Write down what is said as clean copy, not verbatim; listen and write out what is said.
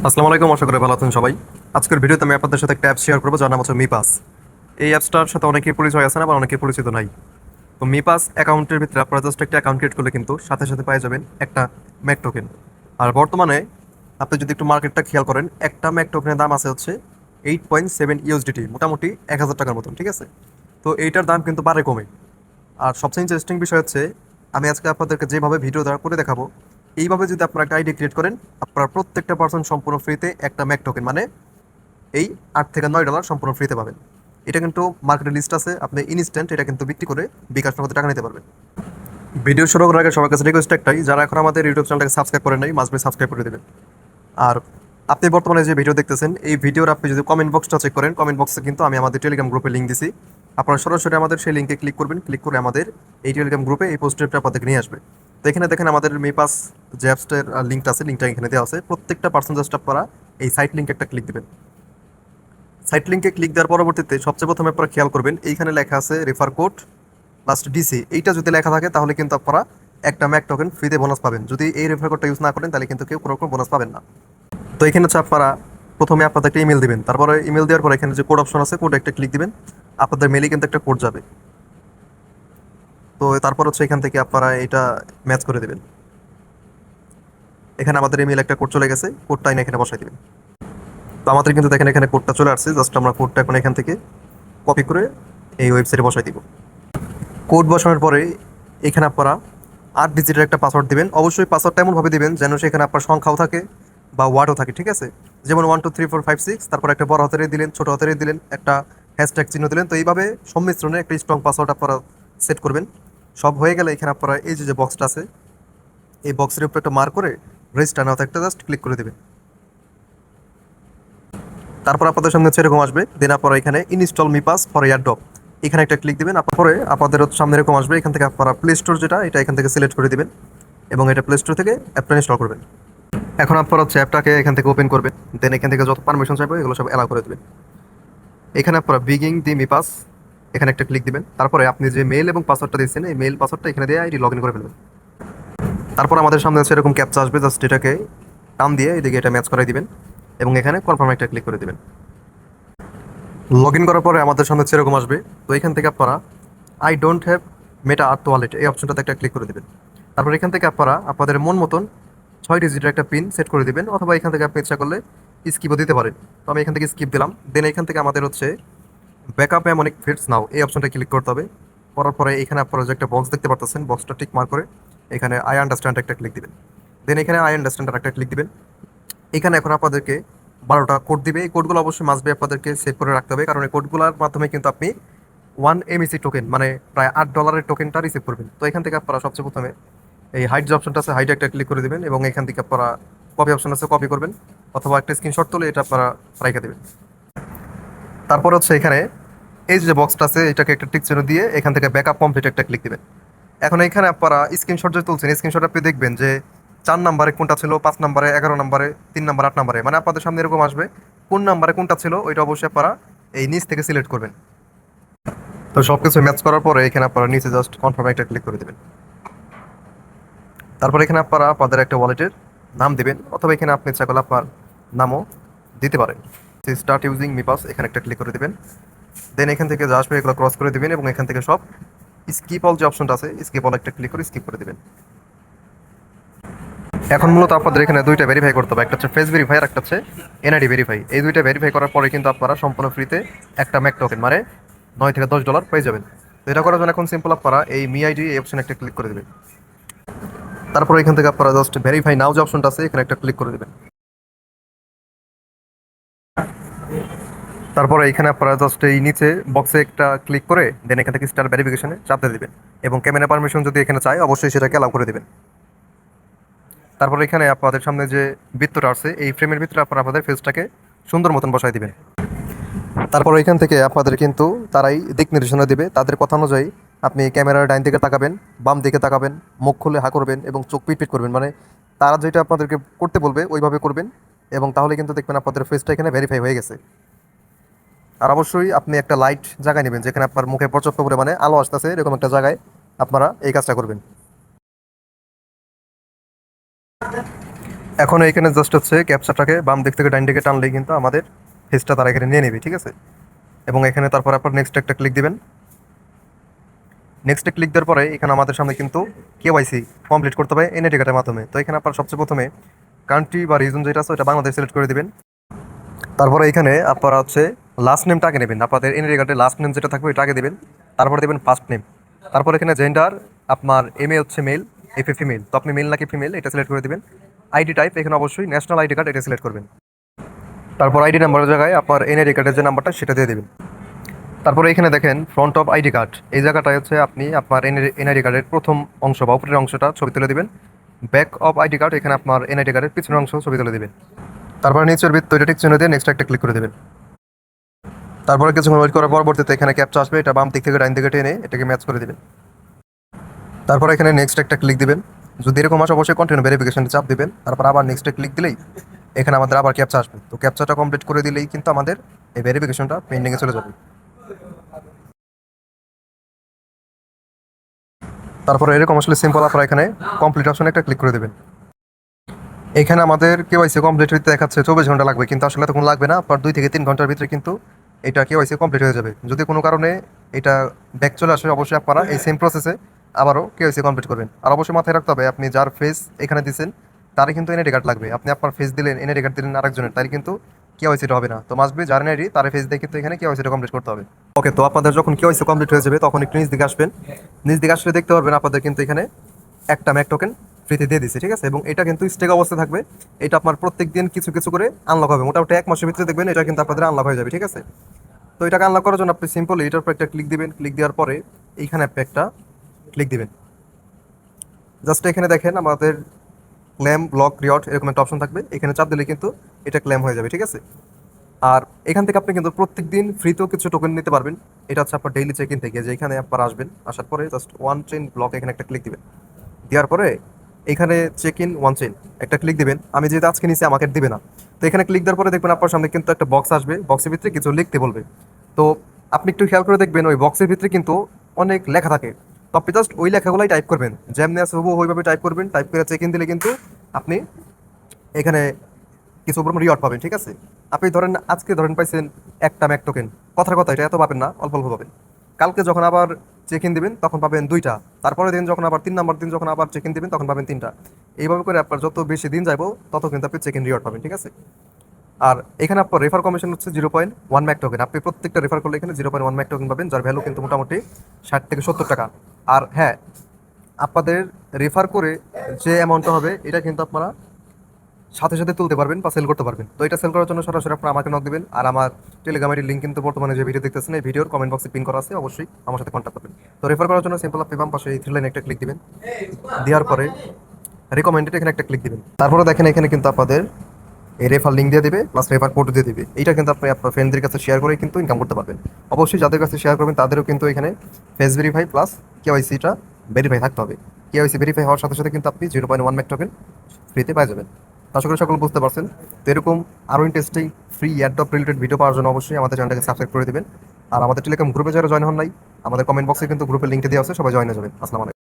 আসসালামু আলাইকুম, আশা করি ভালো আছেন সবাই। আজকের ভিডিওতে আমি আপনাদের সাথে একটা অ্যাপ শেয়ার করবো যার নাম হচ্ছে মিপাস। এই অ্যাপসটার সাথে অনেকেই পরিচয় আছে না, আবার অনেকেই পরিচিত নাই। তো মিপাস অ্যাকাউন্টের ভিতরে আপনারা জাস্ট একটা অ্যাকাউন্ট ক্রিয়েট করলে কিন্তু সাথে সাথে পেয়ে যাবেন একটা ম্যাক টোকেন। আর বর্তমানে আপনি যদি একটু মার্কেটটা খেয়াল করেন, একটা ম্যাক টোকেনের দাম আছে হচ্ছে 8.7 USDT, মোটামুটি 1,000 টাকার মতন, ঠিক আছে? তো এইটার দাম কিন্তু বাড়ে কমে। আর সবচেয়ে ইন্টারেস্টিং বিষয় হচ্ছে, আমি আজকে আপনাদেরকে যেভাবে ভিডিও দ্বারা করে দেখাবো, এইভাবে যদি আপনারা একটা আইডি ক্রিয়েট করেন, আপনারা প্রত্যেকটা পার্সন সম্পূর্ণ ফ্রিতে একটা ম্যাক টোকেন মানে এই $8 থেকে $9 সম্পূর্ণ ফ্রিতে পাবেন। এটা কিন্তু মার্কেটে লিস্ট আছে, আপনি ইনস্ট্যান্ট এটা কিন্তু বিক্রি করে বিকাশ নগদে টাকা নিতে পারবেন। ভিডিও শুরু করার আগে সবার কাছে রিকোয়েস্ট একটাই, যারা এখন আমাদের ইউটিউব চ্যানেলটাকে সাবস্ক্রাইব করেন নাই, মাস্ট বি সাবস্ক্রাইব করে দেবেন। আর আপনি বর্তমানে যে ভিডিও দেখতেছেন, এই ভিডিওর আপনি যদি কমেন্ট বক্সটা চেক করেন, কমেন্ট বক্সে কিন্তু আমি আমাদের টেলিগ্রাম গ্রুপে লিঙ্ক দিছি। আপনারা সরাসরি আমাদের সেই লিঙ্কে ক্লিক করবেন, ক্লিক করে আমাদের এই টেলিগ্রাম গ্রুপে এই পোস্টটা আপনাদেরকে নিয়ে আসবে। তো এখানে দেখেন আমাদের মিপাস যে অ্যাপসটার লিঙ্কটা আছে, লিঙ্কটা এখানে দেওয়া আছে। প্রত্যেকটা পার্সন জাস্ট আপনারা এই সাইট লিঙ্কে একটা ক্লিক দেবেন। সাইট লিঙ্কে ক্লিক দেওয়ার পরবর্তীতে সবচেয়ে প্রথমে আপনারা খেয়াল করবেন, এইখানে লেখা আছে রেফার কোড লাস্ট ডিসি। এইটা যদি লেখা থাকে তাহলে কিন্তু আপনারা একটা ম্যাক টোকেন ফ্রিতে বোনাস পাবেন। যদি এই রেফার কোডটা ইউজ না করেন তাহলে কিন্তু কেউ কোনো রকম বোনাস পাবেন না। তো এখানে হচ্ছে আপনারা প্রথমে আপনাদের একটা ইমেল দিবেন, তারপরে ইমেল দেওয়ার পর এখানে যে কোড অপশন আছে, কোডে একটা ক্লিক দিবেন। আপনাদের মেলে কিন্তু একটা কোড যাবে। তো তারপর হচ্ছে এখান থেকে আপনারা এটা ম্যাচ করে দেবেন। এখানে আমাদের ইমেল একটা কোড চলে গেছে, কোডটা এখানে বসাই দিবেন। তো আমাদের কিন্তু দেখেন এখানে কোডটা চলে আসছে, জাস্ট আমরা কোডটা এখন এখান থেকে কপি করে এই ওয়েবসাইটে বসাই দিব। কোড বসানোর পরে এখানে আপনারা 8 ডিজিটের একটা পাসওয়ার্ড দিবেন। অবশ্যই পাসওয়ার্ডটা এমনভাবে দিবেন যেন সেখানে আপনার সংখ্যাও থাকে বা ওয়ার্ডও থাকে, ঠিক আছে? যেমন 1 2 3 4 5 6, তারপর একটা বড় হাতের দিলেন, ছোট হাতের দিলেন, একটা হ্যাশট্যাগ চিহ্ন দিলেন। তো এইভাবে সংমিশ্রণে একটা স্ট্রং পাসওয়ার্ড আপনারা সেট করবেন। সব হয়ে গেলে এখানে আপনারা এই যে বক্সটা আছে, এই বক্সের উপরে একটা মার্ক করে রেজিস্টার নাও একটা জাস্ট ক্লিক করে দেবেন। তারপর আপনাদের সামনে হচ্ছে এরকম আসবে, দেন আপনারা এখানে ইনস্টল মিপাস ফর এয়ারড্রপ এখানে একটা ক্লিক দিবেন। পরে আপনাদের সামনে এরকম আসবে, এখান থেকে আপনারা প্লে স্টোর যেটা এটা এখান থেকে সিলেক্ট করে দিবেন এবং এটা প্লে স্টোর থেকে অ্যাপটা ইনস্টল করবেন। এখন আপনারা হচ্ছে অ্যাপটাকে এখান থেকে ওপেন করবেন, দেন এখান থেকে যত পারমিশন চাইবে এগুলো সব অ্যালাউ করে দেবেন। এখানে আপনারা বিগিং দি মিপাস এখানে একটা ক্লিক দিবেন। তারপরে আপনি যে মেল এবং পাসওয়ার্ডটা দিচ্ছেন, এই মেল পাসওয়ার্ডটা এখানে দিয়ে আইডি লগ ইন করে ফেলবেন। তারপর আমাদের সামনে হচ্ছে এরকম ক্যাপচা আসবে, জাস্ট এটাকে টান দিয়ে এদিকে এটা ম্যাচ করাই দিবেন এবং এখানে কনফার্ম একটা ক্লিক করে দিবেন। লগ ইন করার পরে আমাদের সামনে সেরকম আসবে। তো এখান থেকে আপনারা I don't have meta art wallet এই অপশনটাতে একটা ক্লিক করে দেবেন। তারপর এখান থেকে আপনারা আপনাদের মন মতন 6 ডিজিটের একটা পিন সেট করে দেবেন, অথবা এখান থেকে আপনি ইচ্ছা করলে স্কিপও দিতে পারেন। তো আমি এখান থেকে স্কিপ দিলাম। দেন এখান থেকে আমাদের হচ্ছে ব্যাকআপ অনেক ফিটস নাও এই অপশনটা ক্লিক করতে হবে। করার পরে এখানে আপনারা যে একটা বক্স দেখতে পারতেছেন, বক্সটা টিক মার্ক করে এখানে আই আন্ডারস্ট্যান্ড একটা ক্লিক দিবেন। দেন এখানে আই আন্ডারস্ট্যান্ড একটা ক্লিক দিবেন। এখানে এখন আপনাদেরকে 12টা কোড দিবে। এই কোডগুলো অবশ্যই মাসবে আপনাদেরকে সেভ করে রাখতে হবে, কারণ এই কোডগুলোর মাধ্যমে কিন্তু আপনি 1 MEC টোকেন মানে প্রায় $8 টোকেনটা রিসিভ করবেন। তো এখান থেকে আপনারা সবচেয়ে প্রথমে এই হাইড যে অপশনটা আছে, হাইড একটা ক্লিক করে দেবেন এবং এখান থেকে আপনারা কপি অপশন আছে, কপি করবেন, অথবা একটা স্ক্রিনশট তুলে এটা আপনারা রেখে দেবেন। তারপর হচ্ছে এখানে এই যে বক্সটা আছে এটাকে একটা টিক চিহ্ন দিয়ে এখান থেকে ব্যাকআপ কমপ্লিট একটা ক্লিক দিবেন। এখন এখানে আপনারা স্ক্রিনশট যে তুলছেন, স্ক্রিনশট আপনি দেখবেন যে 4 নম্বরে কোনটা ছিল, 5 নম্বরে, 11 নম্বরে, 3 নম্বর, 8 নম্বরে, মানে আপনাদের সামনে এরকম আসবে কোন নাম্বারে কোনটা ছিল, ওইটা অবশ্যই আপনারা এই নিচ থেকে সিলেক্ট করবেন। তো সব কিছু ম্যাচ করার পরে এখানে আপনারা নিচে জাস্ট কনফার্ম একটা ক্লিক করে দেবেন। তারপর এখানে আপনারা আপনাদের একটা ওয়ালেটের নাম দিবেন, অথবা এখানে আপনি ইচ্ছা করলে আপনার নামও দিতে পারেন। স্টার্ট ইউজিং মিপাস এখানে একটা ক্লিক করে দেবেন। দেন এখান থেকে যা আসবে এগুলো ক্রস করে দেবেন এবং এখান থেকে সব স্কিপ অল যে অপশনটা আছে, স্কিপ অল একটা ক্লিক করে স্কিপ করে দেবেন। এখন মূলত আপনাদের এখানে দুইটা ভেরিফাই করতে হবে, একটা হচ্ছে ফেস ভেরিফাই আর একটা হচ্ছে এনআইডি ভেরিফাই। এই দুইটা ভেরিফাই করার পরে কিন্তু আপনারা সম্পূর্ণ ফ্রিতে একটা ম্যাক টোকেন মানে $9 থেকে $10 পেয়ে যাবেন। তো এটা করার জন্য এখন সিম্পল আপনারা এই মি আইডি এই অপশনে একটা ক্লিক করে দেবেন। তারপর এখান থেকে আপনারা জাস্ট ভেরিফাই নাও যে অপশনটা আছে এখানে একটা ক্লিক করে দেবেন। তারপরে এখানে আপনারা জাস্ট এই নিচে বক্সে একটা ক্লিক করে দেন এখান থেকে স্টার ভেরিফিকেশনে চাপ দিয়ে দেবেন এবং ক্যামেরা পারমিশন যদি এখানে চায় অবশ্যই সেটাকে অ্যালাউ করে দেবেন। তারপর এখানে আপনাদের সামনে যে বৃত্তটা আছে এই ফ্রেমের ভিতরে আপনারা আপনাদের ফেসটাকে সুন্দর মতন বসাই দিবেন। তারপর এখান থেকে আপনাদের কিন্তু তারাই দিক নির্দেশনা দিবে, তাদের কথা অনুযায়ী আপনি ক্যামেরার ডাইন দিকে তাকাবেন, বাম দিকে তাকাবেন, মুখ খুলে হা করবেন এবং চোখ পিট করবেন, মানে তারা যেটা আপনাদেরকে করতে বলবে ওইভাবে করবেন এবং তাহলে কিন্তু দেখবেন আপনাদের ফেসটা এখানে ভেরিফাই হয়ে গেছে। আর অবশ্যই আপনি একটা লাইট জায়গায় নেবেন যেখানে আপনার মুখে পর্যাপ্ত পরিমাণে আলো আসতেছে, এরকম একটা জায়গায় আপনারা এই কাজটা করবেন। এখন এইখানে জাস্ট হচ্ছে ক্যাপচাটাকে বাম দিক থেকে ডান দিকে টানলেই কিন্তু আমাদের ফেসটা তারা এখানে নিয়ে নেবে, ঠিক আছে। এবং এখানে তারপর আপনার নেক্সট একটা ক্লিক দিবেন। নেক্সটে ক্লিক দেওয়ার পরে এখানে আমাদের সামনে কিন্তু কেওয়াইসি কমপ্লিট করতে হবে এনআইডি কার্ডের মাধ্যমে। তো এখানে আপনার সবচেয়ে প্রথমে কান্ট্রি বা রিজন যেটা আছে ওটা বাংলাদেশ সিলেক্ট করে দিবেন। তারপরে এখানে আপনারা হচ্ছে লাস্ট নেমটা আগে নেবেন, আপনাদের এনআইডি কার্ডের লাস্ট নেম যেটা থাকবে ওইটা আগে দেবেন। তারপরে দেবেন ফার্স্ট নেম। তারপর এখানে জেন্ডার আপনার এমএ হচ্ছে মেল, এফএ ফিমেল, তো আপনি মেল নাকি ফিমেল এটা সিলেক্ট করে দিবেন। আইডি টাইপ এখানে অবশ্যই ন্যাশনাল আইডি কার্ড এটা সিলেক্ট করবেন। তারপর আইডি নাম্বারের জায়গায় আপনার এনআইডি কার্ডের যে নাম্বারটা সেটা দিয়ে দেবেন। তারপরে এখানে দেখেন ফ্রন্ট অফ আইডি কার্ড, এই জায়গাটায় হচ্ছে আপনি আপনার এনআইডি কার্ডের প্রথম অংশ বা উপরের অংশটা ছবি তুলে দিবেন। ব্যাক অফ আইডি কার্ড এখানে আপনার এনআইডি কার্ডের পিছনের অংশ ছবি তুলে দিবেন। তারপরে নিচের তৈরি টিক চিহ্ন দিয়ে নেক্সট একটা ক্লিক করে দেবেন। তারপরে কিছুক্ষণ ওয়েট করার পরবর্তীতে এখানে ক্যাপচা আসবে, এটা বাম দিক থেকে ডাইন দিকে টেনে এটাকে ম্যাচ করে দিবেন। তারপর এখানে নেক্সট একটা ক্লিক দিবেন। যদি এরকম আসে অবশ্যই কন্টিনিউ ভেরিফিকেশনে চাপ দিবেন। তারপর আবার নেক্সটে ক্লিক দিলেই এখানে আমাদের আবার ক্যাপচা আসবে। তো ক্যাপচাটা কমপ্লিট করে দিলেই কিন্তু আমাদের এই ভেরিফিকেশনটা পেন্ডিংয়ে চলে যাবে। তারপরে এরকম আসলে সিম্পল আপনারা এখানে কমপ্লিট অপশনে একটা ক্লিক করে দেবেন। এখানে আমাদের কেওয়াইসি কমপ্লিট হতে দেখাচ্ছে 24 ঘন্টা লাগবে, কিন্তু আসলে তখন লাগবে না, আপনার 2 থেকে 3 ঘন্টার ভিতরে কিন্তু এটা কেওয়াইসি কমপ্লিট হয়ে যাবে। যদি কোনো কারণে এটা ব্যাক চলে আসে অবশ্যই আপনারা এই সেম প্রসেসে আবারও কেওয়াইসি কমপ্লিট করবেন। আর অবশ্যই মাথায় রাখতে হবে আপনি যার ফেস এখানে দিচ্ছেন তারই কিন্তু এনআইডি কার্ড লাগবে। আপনি আপনার ফেস দিলেন, এনআইডি কার্ড দিলেন আরেকজনের, তাই কিন্তু কেওয়াইসিটা হবে না। তো মাস্ট বি যার এনআইডি তার ফেস দিয়ে কিন্তু এখানে কেওয়াইসিটা কমপ্লিট করতে হবে। ওকে, তো আপনাদের যখন কেওয়াইসি কমপ্লিট হয়ে যাবে তখন একটু নিচ দিকে আসবেন। নিচ দিকে আসলে দেখতে পারবেন আপনাদের কিন্তু এখানে একটা ম্যাক টোকেন ফ্রিতে দিয়ে দিচ্ছে, ঠিক আছে। এবং এটা কিন্তু স্টেক অবস্থায় থাকবে। এটা আপনার প্রত্যেক দিন কিছু কিছু করে আনলক হবে, মোটামুটি 1 মাসের ভিতরে দেখবেন এটা কিন্তু আপনাদের আনলক হয়ে যাবে, ঠিক আছে। তো এটাকে আনলক করার জন্য আপনি সিম্পল এটার উপর একটা ক্লিক দিবেন। ক্লিক দেওয়ার পরে এইখানে আপনি একটা ক্লিক দিবেন। জাস্ট এখানে দেখেন আমাদের ক্লেম ব্লক রিওয়ার্ড এরকম একটা অপশন থাকবে, এখানে চাপ দিলে কিন্তু এটা ক্লেম হয়ে যাবে, ঠিক আছে। আর এখান থেকে আপনি কিন্তু প্রত্যেক দিন ফ্রিতেও কিছু টোকেন নিতে পারবেন। এটা হচ্ছে আপনার ডেইলি চেক ইন থেকে, যে এখানে আপনার আসবেন, আসার পরে জাস্ট ওয়ান চেইন ব্লক এখানে একটা ক্লিক দিবেন। দেওয়ার পরে এখানে চেক ইন ওয়ান চেইন একটা ক্লিক দিবেন। আমি যেহেতু আজকে নিচে আমাকে দিবে না, তো এখানে ক্লিক দেওয়ার পরে দেখবেন আপনার সামনে কিন্তু একটা বক্স আসবে, বক্সের ভিতরে কিছু লিখতে বলবে। তো আপনি একটু খেয়াল করে দেখবেন ওই বক্সের ভিতরে কিন্তু অনেক লেখা থাকে। তো আপনি জাস্ট ওই লেখাগুলোই টাইপ করবেন, যেমনি আছে হবু ওইভাবে টাইপ করবেন। টাইপ করে চেক ইন দিলে কিন্তু আপনি এখানে কিছু রিওয়ার্ড পাবেন, ঠিক আছে। আপনি ধরেন আজকে ধরেন পাইছেন একটা ম্যাক টোকেন, কথার কথা এটা এত পাবেন না, অল্প অল্প পাবেন। কালকে যখন আবার চেক ইন দিবেন তখন পাবেন 2টা। তারপরে দিন যখন আবার 3 নম্বর দিন যখন আবার চেক ইন দিবেন তখন পাবেন 3টা। এইভাবে করে আপনার যত বেশি দিন যাবো তত কিন্তু আপনি চেক ইন রিওয়ার্ড পাবেন, ঠিক আছে। আর এখানে আপনার রেফার কমিশন হচ্ছে 0.1 ম্যাক টোকেন। আপনি প্রত্যেকটা রেফার করলে এখানে 0.1 ম্যাক টোকেন পাবেন, যার ভ্যালু কিন্তু মোটামুটি 60 থেকে 70 টাকা। আর হ্যাঁ, আপনাদের রেফার করে যে অ্যামাউন্টটা হবে এটা কিন্তু আপনারা সাথে সাথে তুলতে পারবেন বা সেল করতে পারবেন। তো এটা সেল করার জন্য সরাসরি আপনারা আমাকে নক দিবেন। আর আমার টেলিগ্রাম আইডির লিঙ্ক কিন্তু বর্তমানে যে ভিডিও দেখতেছেন এই ভিডিওর কমেন্ট বক্সে পিন করা আছে, অবশ্যই আমার সাথে কন্ট্যাক্ট করবেন। তো রেফার করার জন্য সিম্পল আপনি বাম পাশে এই থ্রি লাইনে একটা ক্লিক দিবেন। দেওয়ার পরে রিকমেন্ডেড এখানে একটা ক্লিক দিবেন। তারপরে দেখেন এখানে কিন্তু আপনাদের এই রেফার লিঙ্ক দিয়ে দিবে প্লাস রেফার কোড দিয়ে দিবে। এইটা কিন্তু আপনি আপনার ফ্রেন্ডদের কাছে শেয়ার করে কিন্তু ইনকাম করতে পারবেন। অবশ্যই যাদের কাছে শেয়ার করবেন তাদেরও কিন্তু এখানে ফেস ভেরিফাই প্লাস কেওয়াইসিটা ভেরিফাই থাকতে হবে। কেওয়াইসি ভেরিফাই হওয়ার সাথে সাথে কিন্তু আপনি 0.1 ম্যাক টোকেন ফ্রিতে পেয়ে যাবেন। আশা করি সকল বুঝতে পারছেন। তো এরকম আরও interesting free airdrop related video পাওয়ার জন্য অবশ্যই আমাদের চ্যানেলটাকে সাবস্ক্রাইব করে দেবেন। আর আমাদের টেলিগ্রাম গ্রুপে যারা জয়েন হন নাই, আমাদের কমেন্ট বক্সে কিন্তু গ্রুপের লিঙ্কটা দেওয়া আছে, সবাই জয়েন হয়ে যাবেন। আসসালামু আলাইকুম।